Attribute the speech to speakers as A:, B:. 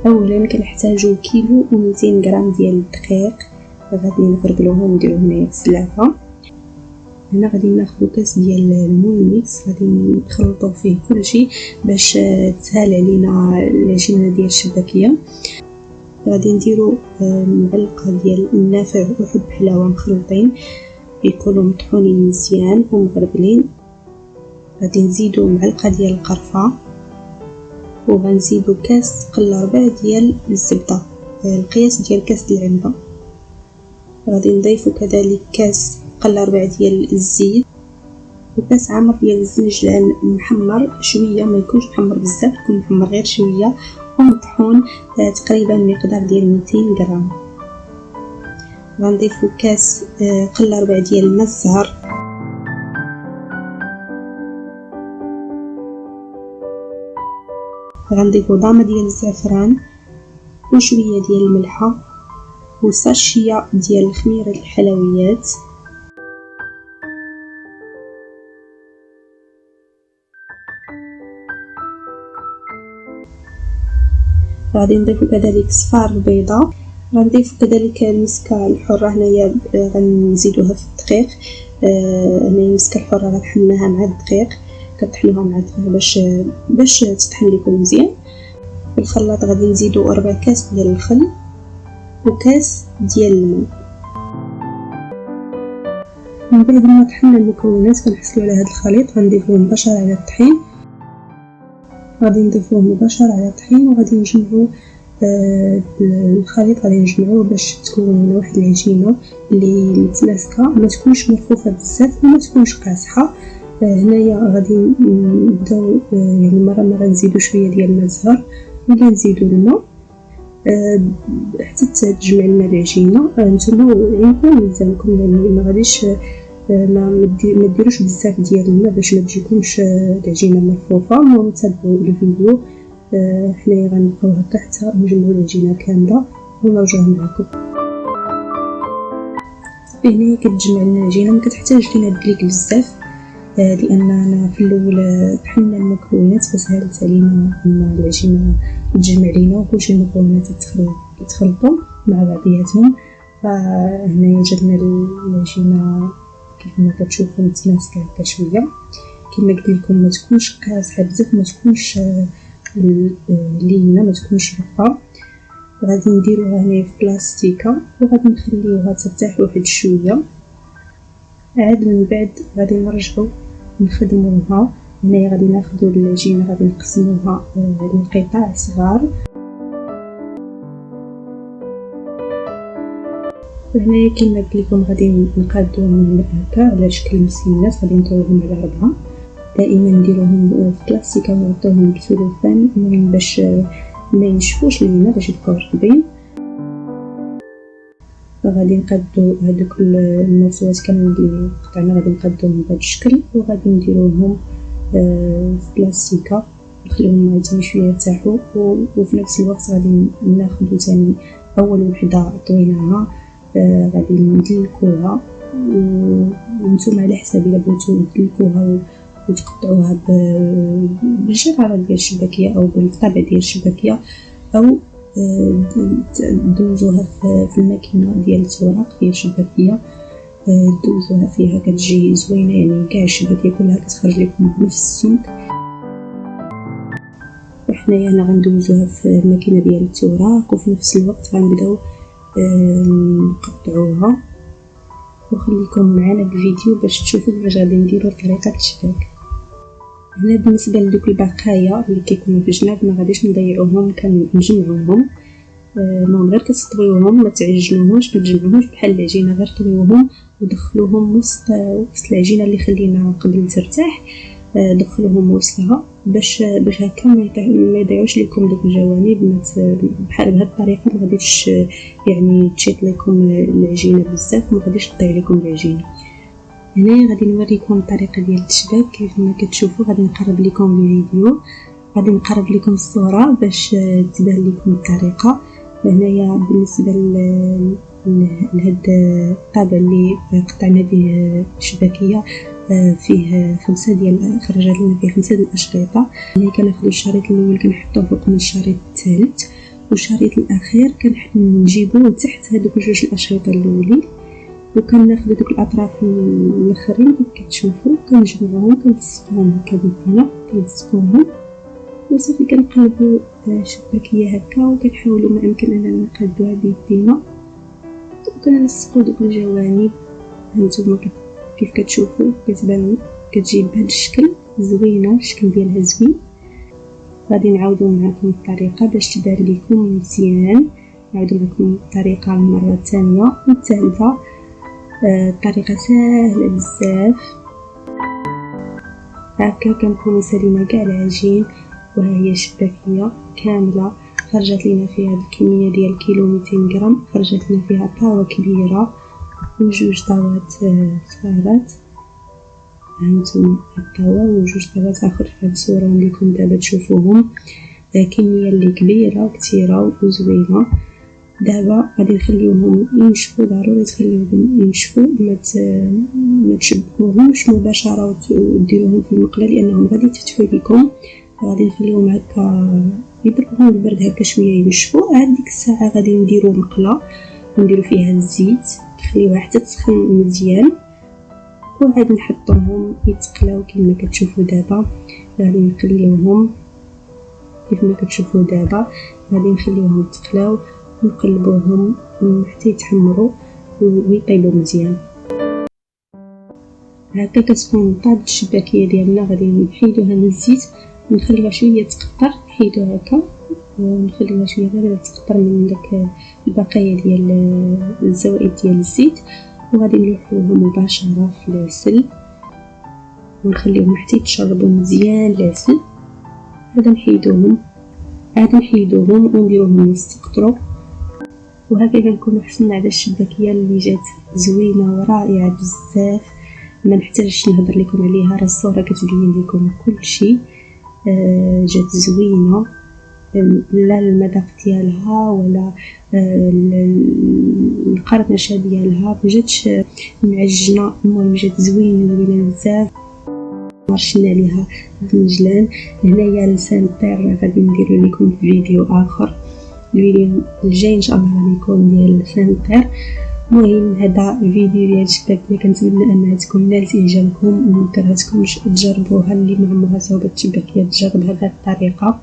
A: اولا كنحتاجو كيلو و200 غرام ديال الدقيق، غادي نغربلوهم ونديروهم هنايا في السلافه. هنا غادي ناخذ كاس ديال المول ميكس، غادي نخلطو فيه كلشي باش تسهل علينا العجينه ديال الشباكيه. غادي نديرو معلقه ديال النافع وحب حلاوه مخلوطين يكونوا مطحونين مزيان ومغربلين. غادي نزيدو معلقه ديال القرفه، وغنزيدو كاس قله ربع ديال الزبده، القياس ديال كاس العنبه. غادي نضيفو كذلك كاس قله ربع ديال الزيت، وكاس عامر ديال الزنجلان محمر شويه، ما يكونش محمر بزاف، يكون محمر غير شويه ومطحون تقريبا مقدار ديال 200 غرام. غنضيفو كاس قله ربع ديال الماء الزهر، غنضيفو ضامه ديال الزعفران وشويه ديال الملحه وساشيه ديال خميره الحلويات. غادي نضيفو كذلك صفار البيضه، غنضيفو كذلك المسكه الحره، هنايا غنزيدوها في الدقيق. هنايا المسكه الحره غنحملها مع الدقيق، كطحنوها مع الدقيق باش تطحن لكم مزيان. في الخلاط غادي نزيدو 4 كاس ديال الخل وكاس ديال الماء. من بعد ما طحنا المكونات كنحصلوا على هذا الخليط، غنضيفوه مباشر على الطحين، وغادي نجمعوا الخليط، غادي نجمعوه باش تكون واحد العجينه اللي متماسكه، ما تكونش مرفوفه بزاف وما تكونش قاصحه. هنايا غادي نبداو يعني مره نزيدو شويه ديال الماء الزهر ولا نزيدو الماء حتى تجمع لنا العجينه. نتوما عينكم ميزانكم، يعني ما غاديش ما ديروش بزاف ديال الماء باش ما تجيكمش العجينه مرفوفه. المهم تابعوا الفيديو، حنايا غنبقاو هكا حتى نجمعوا العجينه كامله ونرجعوا معكم. هنايا كتجمع لنا العجينه، ما كتحتاج لينا دقيق بزاف لاننا في الاول طحنا المكونات فسهلت علينا ان العجينه تجمع لينا وكلشي المكونات يتخلطوا مع بعضياتهم. فهنايا جاتنا العجينه كيف ما كتشوفوا متماسكه هكا شويه، كما قلت لكم ما تكونش قاصحه بزاف، ما تكونش لينه، ما تكونش رقه. غادي نديروها هنايا في بلاستيكه وغادي نخليوها ترتاح واحد شويه. عاد من بعد غادي نرجعوا نخدموها. هنايا غادي ناخذوا العجينه غادي نقسموها لقطع صغار. وهنايا كما قلت لكم غادي نقادوهم هكا على شكل مسنات، غادي نطويوهم على 4. دائما نديروهم في بلاستيكه ونغطوهم بالسلوفان باش ما ينشفوش لينا، باش يبقاو رطبين. غادي نقادو هذوك المرسوات كاملين اللي قطعنا، غادي نقادوهم بهذا الشكل وغادي نديروهم في بلاستيكه، نخليوهم عاد شويه يرتاحوا. وفي نفس الوقت غادي ناخذ ثاني اول وحده طويناها غادي ندلكوها، وانتم على حساب الا بغيتو تدلكوها وتقطعوها بالجراره ديال الشباكيه او بالطابع ديال الشباكيه، او دوزوها في الماكينه ديال التوراق ديال الشباكيه، دوزوها فيها كتجي زوينه، يعني كاع الشباكيه كلها كتخرج لكم بنفس السمك. وحنايا هنا غندوزوها في الماكينه ديال التوراق، وفي نفس الوقت غنبداو نقطعوها. وخليكم معنا بالفيديو باش تشوفوا كيفاش غادي نديروا طريقه الشباك. هنا بالنسبه لدوك البقايا اللي كيكونوا في الجناب ما غاديش نضيعوهم، كنجمعوهم. المهم غير كتطويوهم، ما تعجنوهمش، ما تجمعوهمش بحال العجينه، غير طويوهم ودخلوهم وسط العجينه اللي خلينا قبل ترتاح، دخلوهم وسطها باش هكا ما يضيعوش لكم دوك الجوانب. بحال بهذه الطريقه ما غاديش يعني تشيط لكم العجينه بزاف، ما غاديش تضيع لكم العجينه. هنايا غادي نوريكم الطريقه ديال التشباك كيف ما كتشوفوا. غادي نقرب لكم الفيديو، غادي نقرب لكم الصوره باش تبان لكم الطريقه. هنايا بالنسبه لهاد الطابع اللي قطعنا به الشباكيه فيه 5 ديال خرجت لنا فيه 5 ديال الاشرطه. هنا كناخذ الشريط الاول كنحطوه فوق من الشريط الثالث، والشريط الاخير كنجيبوه تحت هذوك جوج الاشرطه الاولين، وكناخذ دوك الاطراف الاخرين كيف كتشوفوا كنجمعوهم كنلصقوهم هكا بيدينا كنلصقوهم وصافي. كنقلبوا شباكيه هكا وكنحاولوا ما امكن اننا نقلبوها بيدينا وكنلصقوا دوك الجوانب. هانتوما كيف كتشوفوا كتبان كتجي بهذا الشكل زوينه، الشكل ديالها زوين. غادي نعاودوا معكم الطريقه باش تبان لكم مزيان. نعاودوا معكم الطريقه المره الثانيه والثالثه. الطريقه سهله بزاف. هكا كنكونوا سالينا كاع العجين، وها هي الشباكيه كامله خرجت لينا فيها الكميه ديال كيلو 200 غرام. خرجت لنا فيها طاوه كبيره وجوج طاوات صغارات. هانتوما الطاوه وجوج طاوات اخر في الصوره ليكم دابا تشوفوهم. كميه اللي كبيره وكثيره وزوينه. دابا غادي نخليوهم ينشفوا، ضروري تخليوهم ينشفوا، ما تشبكوهمش مباشره وديروهم في المقله لانهم غادي يتفتحوا لكم. غادي نخليوهم هكا يضربوهم بالبرد هكا شويه ينشفوا. عاد ديك الساعه غادي نديرو مقله ونديرو فيها الزيت، نخليوها حتى تسخن مزيان وعاد نحطوهم يتقلاو كما كتشوفوا دابا. غادي نخليوهم كيف ما كتشوفوا دابا، غادي نخليوهم يتقلاو ونقلبوهم حتى يتحمروا ويطيبوا مزيان. هكا كتكون طابت الشباكيه ديالنا. غادي نحيدوها من الزيت ونخليها شويه تقطر. نحيدوها هكا ونخليها شويه غير تقطر من داك البقايا ديال الزوائد ديال الزيت، وغادي نلوحوها مباشره في العسل ونخليهم حتى يتشربوا مزيان العسل. عاد نحيدوهم ونديروهم يستقطروا. وهكا كنكونوا حصلنا على الشباكيه اللي جات زوينه ورائعه بزاف. ما نحتاجش نهضر لكم عليها، راه الصوره كتبين لكم كل شيء. جات زوينه، لا المذاق ديالها ولا القرمشه ديالها ما جاتش معجنه. المهم جات زوينه بزاف. رشنا عليها الدنجلان. هنايا لسان الطير غادي نديرو لكم في فيديو اخر. الفيديو الجاي ان شاء الله غادي يكون ديال لسان الطير. المهم هذا الفيديو ديال الشباكيه كنتمنى انها تكون نالت اعجابكم وما كرهتكمش تجربوها. اللي ما عمرها صوبت الشباكيه تجرب هذه الطريقه.